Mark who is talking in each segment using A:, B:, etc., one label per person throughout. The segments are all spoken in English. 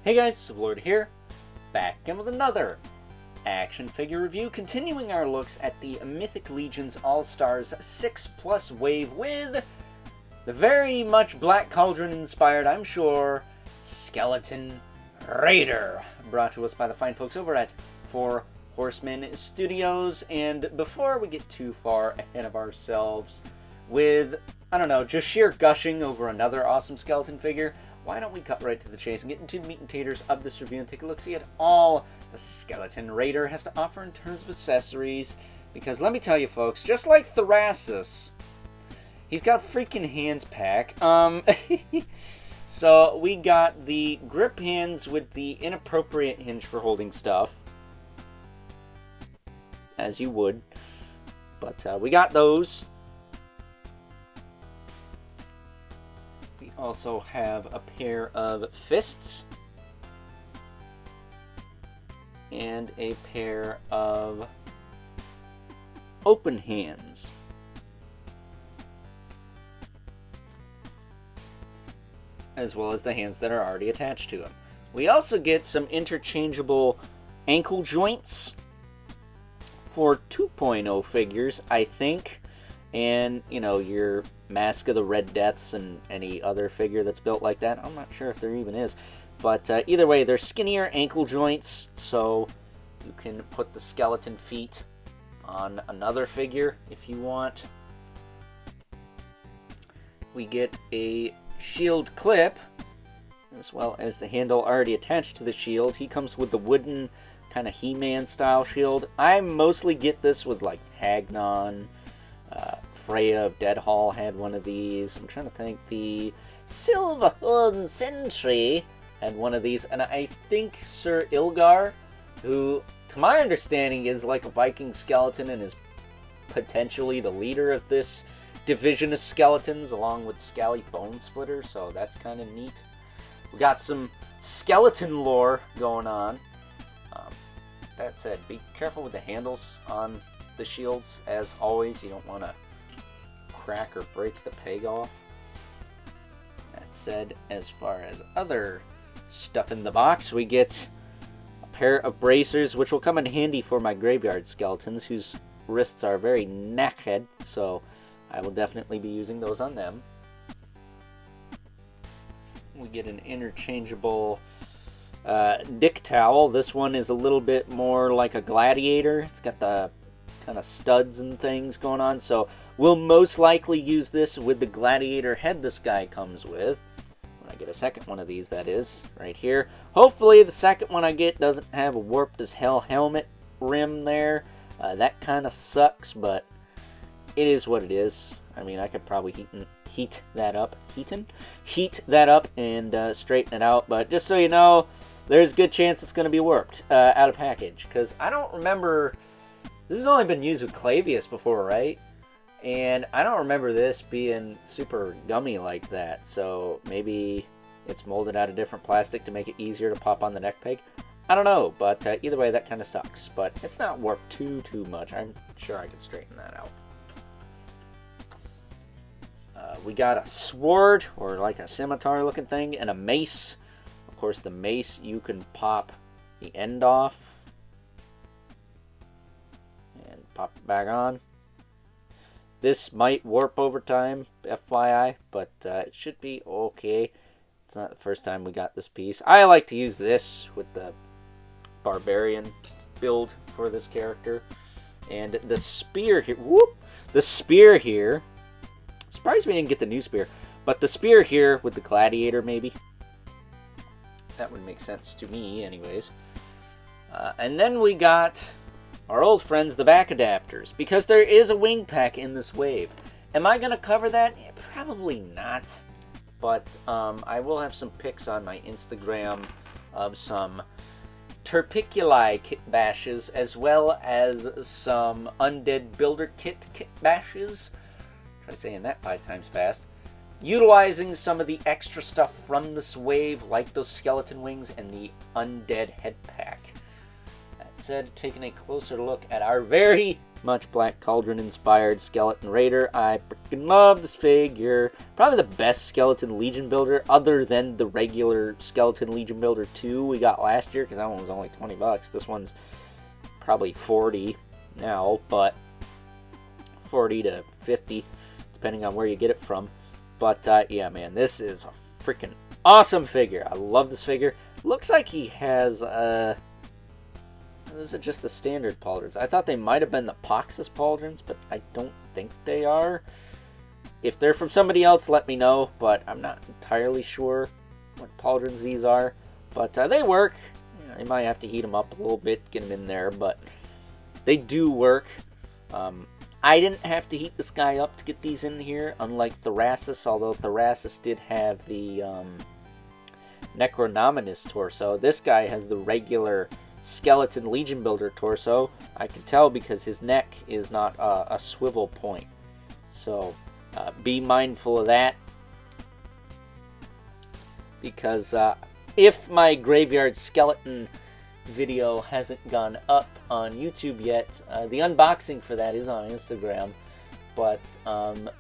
A: Hey guys, Lord here, back again with another action figure review, continuing our looks at the Mythic Legion's All-Stars 6+ wave with the very much Black Cauldron inspired, I'm sure, Skeleton Raider, brought to us by the fine folks over at Horsemen Studios. And before we get too far ahead of ourselves with, I don't know, just sheer gushing over another awesome skeleton figure, why don't we cut right to the chase and get into the meat and taters of this review and take a look-see at all the Skeleton Raider has to offer in terms of accessories. Because let me tell you folks, just like Thrasus, he's got a freaking hands pack. So we got the grip hands with the inappropriate hinge for holding stuff, as you would. But we got those. We also have a pair of fists and a pair of open hands. As well as the hands that are already attached to him. We also get some interchangeable ankle joints for 2.0 figures, I think. And, you know, your Mask of the Red Deaths and any other figure that's built like that. I'm not sure if there even is. But either way, they're skinnier ankle joints, so you can put the skeleton feet on another figure if you want. We get a shield clip, as well as the handle already attached to the shield. He comes with the wooden kind of He-Man style shield. I mostly get this with like Hagnon. Freya of Deadhall had one of these. I'm trying to think. The Silverhorn Sentry had one of these. And I think Sir Ilgar, who, to my understanding, is like a Viking skeleton and is potentially the leader of this division of skeletons, along with Scally Bone Splitter. So that's kind of neat. We got some skeleton lore going on. That said, be careful with the handles on the shields. As always, you don't want to crack or break the peg off. That said, as far as other stuff in the box, we get a pair of bracers, which will come in handy for my graveyard skeletons, whose wrists are very naked, so I will definitely be using those on them. We get an interchangeable dick towel. This one is a little bit more like a gladiator. It's got the kind of studs and things going on, so we'll most likely use this with the gladiator head this guy comes with. When I get a second one of these, that is, right here. Hopefully the second one I get doesn't have a warped as hell helmet rim there. That kind of sucks, but it is what it is. I mean, I could probably heat that up and straighten it out, but just so you know, there's a good chance it's going to be warped out of package, because I don't remember. This has only been used with Clavius before, right? And I don't remember this being super gummy like that, so maybe it's molded out of different plastic to make it easier to pop on the neck peg. I don't know, but either way, that kind of sucks. But it's not warped too much. I'm sure I can straighten that out. We got a sword, or like a scimitar-looking thing, and a mace. Of course, the mace, you can pop the end off and pop it back on. This might warp over time, FYI, but it should be okay. It's not the first time we got this piece. I like to use this with the barbarian build for this character. And the spear here, the spear here, surprised we didn't get the new spear, but the spear here with the gladiator maybe. That would make sense to me anyways. And then we got our old friends, the back adapters, because there is a wing pack in this wave. Am I going to cover that? Yeah, probably not. But I will have some pics on my Instagram of some Terpiculi kit bashes, as well as some Undead Builder kit bashes. Try saying that 5 times fast. Utilizing some of the extra stuff from this wave, like those skeleton wings and the undead head pack. That said, taking a closer look at our very much Black Cauldron inspired Skeleton Raider. I freaking love this figure. Probably the best Skeleton Legion builder other than the regular Skeleton Legion Builder 2 we got last year, because that one was only 20 bucks. This one's probably 40 now, but 40 to 50 depending on where you get it from. But yeah, man, this is a freaking awesome figure. I love this figure. Looks like he has those are just the standard pauldrons. I thought they might have been the Poxus pauldrons, but I don't think they are. If they're from somebody else, let me know, but I'm not entirely sure what pauldrons these are. But they work. You know, you might have to heat them up a little bit, get them in there, but they do work. I didn't have to heat this guy up to get these in here, unlike Thrasis, although Thrasis did have the Necronominus torso. This guy has the regular Skeleton Legion Builder torso. I can tell because his neck is not a swivel point. So be mindful of that. Because if my Graveyard Skeleton video hasn't gone up on YouTube yet, the unboxing for that is on Instagram. But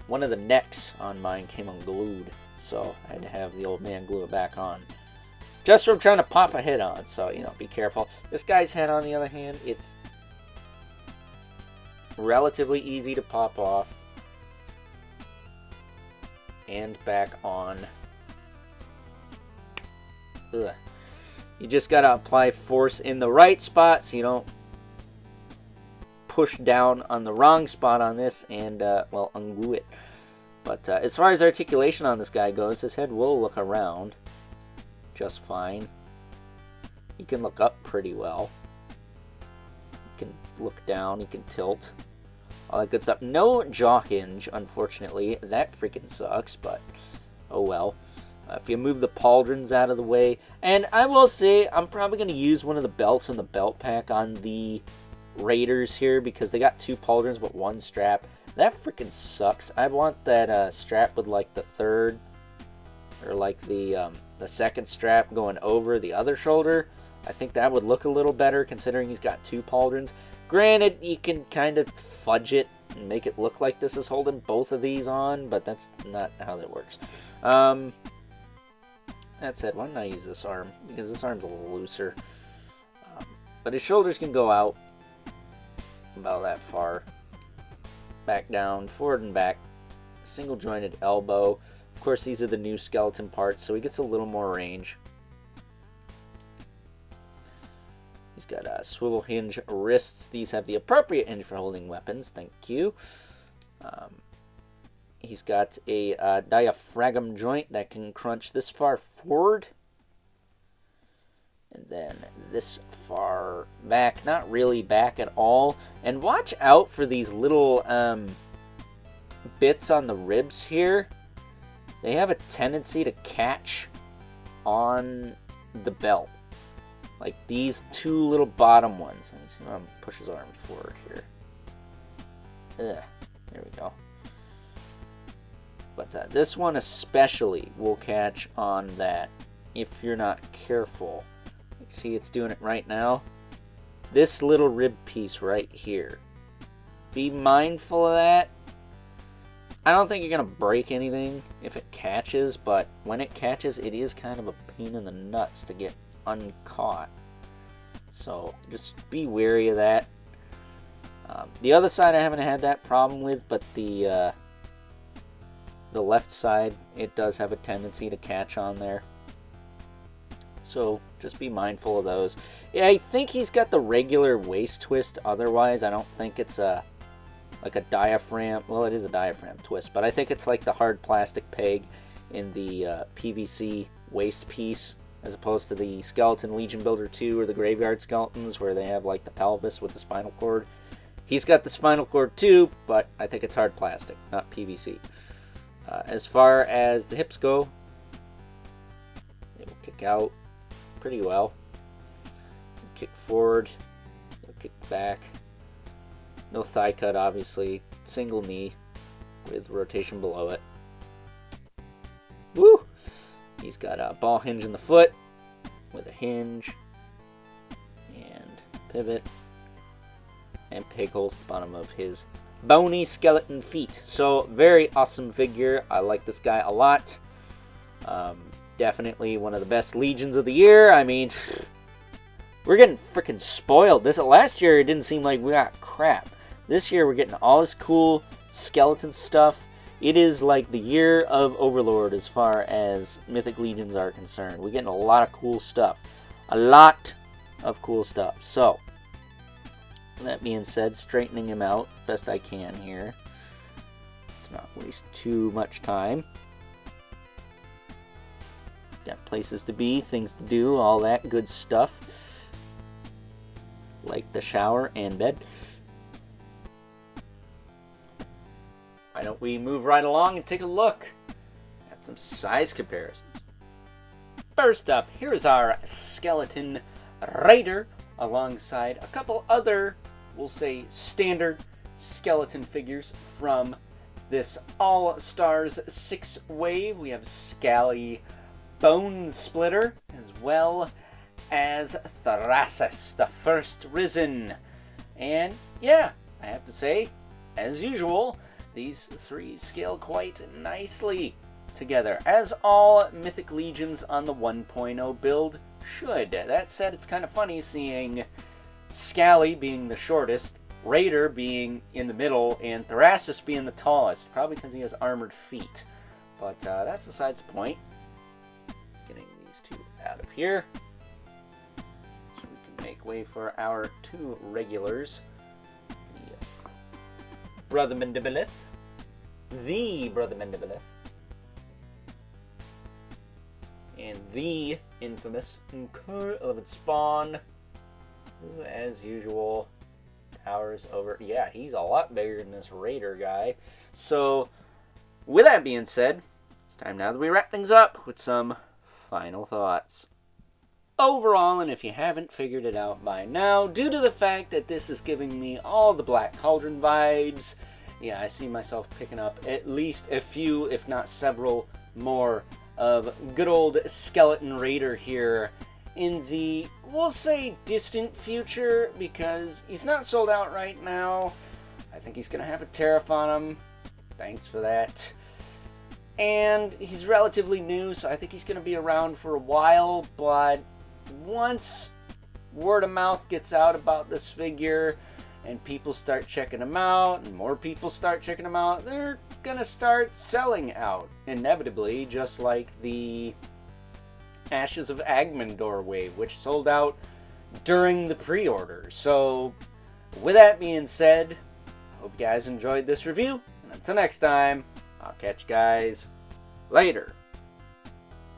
A: one of the necks on mine came unglued. So I had to have the old man glue it back on. Just from trying to pop a head on, so, you know, be careful. This guy's head, on the other hand, it's relatively easy to pop off and back on. Ugh. You just gotta apply force in the right spot so you don't push down on the wrong spot on this and, well, unglue it. But as far as articulation on this guy goes, his head will look around just fine. He can look up pretty well. He can look down, he can tilt. All that good stuff. No jaw hinge, unfortunately. That freaking sucks, but oh well. If you move the pauldrons out of the way. And I will say, I'm probably going to use one of the belts in the belt pack on the Raiders here, because they got 2 pauldrons but 1 strap. That freaking sucks. I want that strap with like the third, or like the second strap going over the other shoulder. I think that would look a little better considering he's got 2 pauldrons. Granted, you can kind of fudge it and make it look like this is holding both of these on, but that's not how that works. That said, why don't I use this arm? Because this arm's a little looser. But his shoulders can go out about that far. Back down, forward and back. Single jointed elbow. Of course, these are the new skeleton parts, so he gets a little more range. He's got swivel hinge wrists. These have the appropriate hinge for holding weapons. Thank you. He's got a diaphragm joint that can crunch this far forward. And then this far back. Not really back at all. And watch out for these little bits on the ribs here. They have a tendency to catch on the belt. Like these 2 little bottom ones. Let me see if I can push his arm forward here. Ugh, there we go. But this one especially will catch on that if you're not careful. See, it's doing it right now. This little rib piece right here. Be mindful of that. I don't think you're going to break anything if it catches, but when it catches, it is kind of a pain in the nuts to get uncaught. So just be wary of that. The other side I haven't had that problem with, but the left side, it does have a tendency to catch on there. So just be mindful of those. Yeah, I think he's got the regular waist twist. Otherwise, I don't think it's like a diaphragm. Well, it is a diaphragm twist, but I think it's like the hard plastic peg in the PVC waist piece, as opposed to the Skeleton Legion Builder 2 or the Graveyard Skeletons, where they have like the pelvis with the spinal cord. He's got the spinal cord too, but I think it's hard plastic, not PVC. As far as the hips go, they will kick out pretty well. Kick forward, kick back. No thigh cut, obviously. Single knee with rotation below it. Woo! He's got a ball hinge in the foot with a hinge and pivot. and pig holes at the bottom of his bony skeleton feet. So, very awesome figure. I like this guy a lot. Definitely one of the best legions of the year. I mean, we're getting freaking spoiled. Last year, it didn't seem like we got crap. This year, we're getting all this cool skeleton stuff. It is like the year of Overlord as far as Mythic Legions are concerned. We're getting a lot of cool stuff. A lot of cool stuff. So, that being said, straightening him out best I can here. Let's not waste too much time. Got places to be, things to do, all that good stuff. Like the shower and bed. Why don't we move right along and take a look at some size comparisons. First up, here's our Skeleton Raider alongside a couple other, we'll say, standard skeleton figures from this All-Stars 6-wave. We have Scally Bone Splitter, as well as Thrasus, the First Risen. And yeah, I have to say, as usual, these three scale quite nicely together, as all Mythic Legions on the 1.0 build should. That said, it's kind of funny seeing Scally being the shortest, Raider being in the middle, and Thrasus being the tallest, probably because he has armored feet. But that's besides the point. Getting these two out of here, so we can make way for our two regulars. The Brother Mandibilith, and the infamous Core 11 Spawn, who, as usual, towers over. Yeah, he's a lot bigger than this Raider guy. So, with that being said, it's time now that we wrap things up with some final thoughts. Overall, and if you haven't figured it out by now, due to the fact that this is giving me all the Black Cauldron vibes, yeah, I see myself picking up at least a few, if not several, more of good old Skeleton Raider here in the, we'll say, distant future, because he's not sold out right now. I think he's going to have a tariff on him. Thanks for that. And he's relatively new, so I think he's going to be around for a while, but once word of mouth gets out about this figure and people start checking him out and more people start checking him out, they're going to start selling out, inevitably, just like the Ashes of Agmendor wave, which sold out during the pre-order. So, with that being said, I hope you guys enjoyed this review, and until next time, I'll catch you guys later.